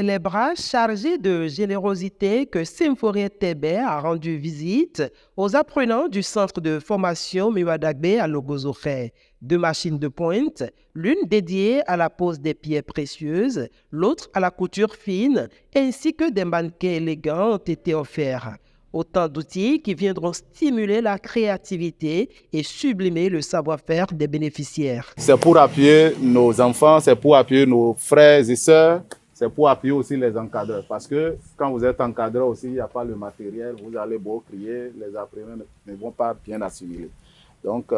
c'est les bras chargés de générosité que Symphorien Tébé a rendu visite aux apprenants du centre de formation Miwadagbe à Logozofé. 2 machines de pointe, l'une dédiée à la pose des pierres précieuses, l'autre à la couture fine, ainsi que des mannequins élégants ont été offerts. Autant d'outils qui viendront stimuler la créativité et sublimer le savoir-faire des bénéficiaires. C'est pour appuyer nos enfants, c'est pour appuyer nos frères et sœurs, c'est pour appuyer aussi les encadreurs. Parce que quand vous êtes encadreur aussi, il n'y a pas le matériel, vous allez beau crier, les apprenants ne vont pas bien assimiler. Donc,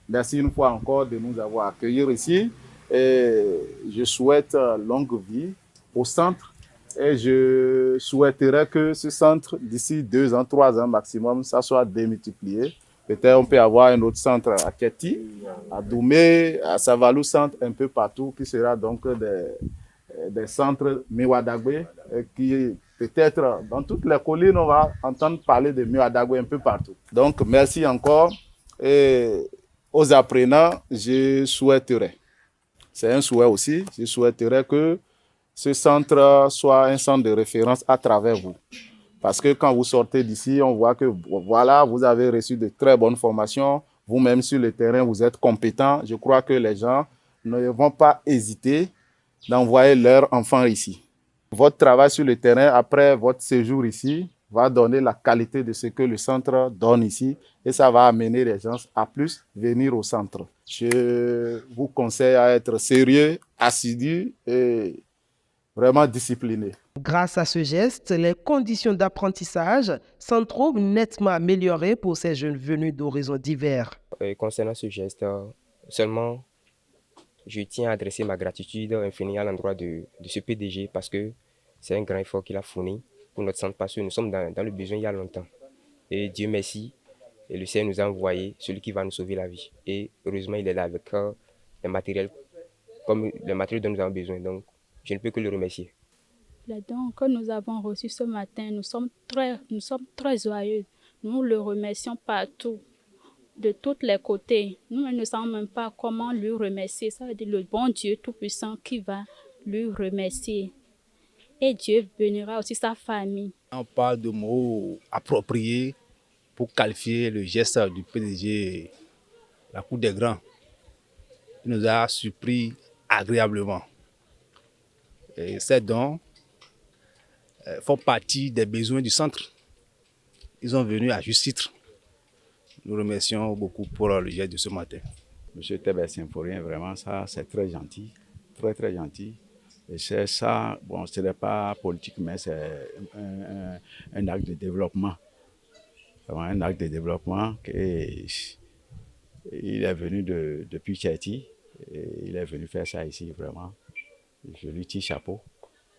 merci une fois encore de nous avoir accueillis ici. Et je souhaite longue vie au centre. Et je souhaiterais que ce centre, d'ici 2 ans, 3 ans maximum, ça soit démultiplié. Peut-être on peut avoir un autre centre à Kéti, à Doumé, à Savalou centre, un peu partout, qui sera donc des centres Miwadagbe, qui peut-être dans toutes les collines, on va entendre parler de Miwadagbe un peu partout. Donc merci encore. Et aux apprenants, je souhaiterais, c'est un souhait aussi, je souhaiterais que ce centre soit un centre de référence à travers vous. Parce que quand vous sortez d'ici, on voit que voilà, vous avez reçu de très bonnes formations. Vous-même sur le terrain, vous êtes compétent. Je crois que les gens ne vont pas hésiter d'envoyer leurs enfants ici. Votre travail sur le terrain, après votre séjour ici, va donner la qualité de ce que le centre donne ici. Et ça va amener les gens à plus venir au centre. Je vous conseille à être sérieux, assidu et vraiment discipliné. Grâce à ce geste, les conditions d'apprentissage s'en trouvent nettement améliorées pour ces jeunes venus d'horizons divers. Concernant ce geste, seulement je tiens à adresser ma gratitude infinie à l'endroit de ce PDG parce que c'est un grand effort qu'il a fourni pour notre centre parce que nous sommes dans le besoin il y a longtemps. Et Dieu merci, et le Seigneur nous a envoyé celui qui va nous sauver la vie. Et heureusement, il est là avec les matériels, comme les matériels dont nous avons besoin. Donc, je ne peux que le remercier. Les dons que nous avons reçus ce matin, nous sommes très joyeux. Nous le remercions partout, de tous les côtés. Nous ne savons même pas comment lui remercier. Ça veut dire le bon Dieu Tout-Puissant qui va lui remercier. Et Dieu bénira aussi sa famille. On parle de mots appropriés pour qualifier le geste du PDG, la Cour des Grands. Il nous a surpris agréablement. Et ces dons font partie des besoins du centre. Ils sont venus à juste titre. Nous remercions beaucoup pour le geste de ce matin. Monsieur Tébé Symphorien, vraiment, ça c'est très gentil, très très gentil. Et c'est ça, bon, ce n'est pas politique, mais c'est un acte de développement. Vraiment un acte de développement. Il est venu depuis Kéti, et il est venu faire ça ici, vraiment. Je lui tire chapeau.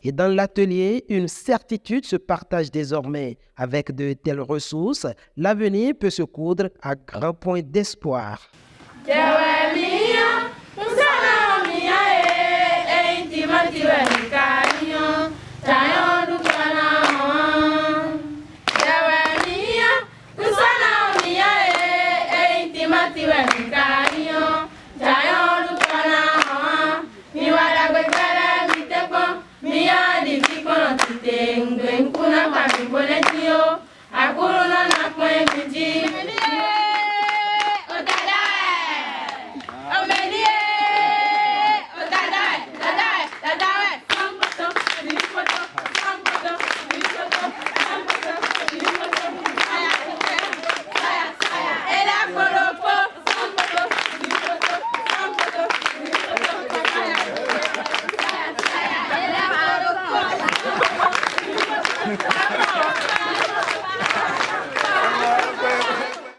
Et dans l'atelier, une certitude se partage désormais. Avec de telles ressources, l'avenir peut se coudre à grands points d'espoir. Kuna kwa mbinguni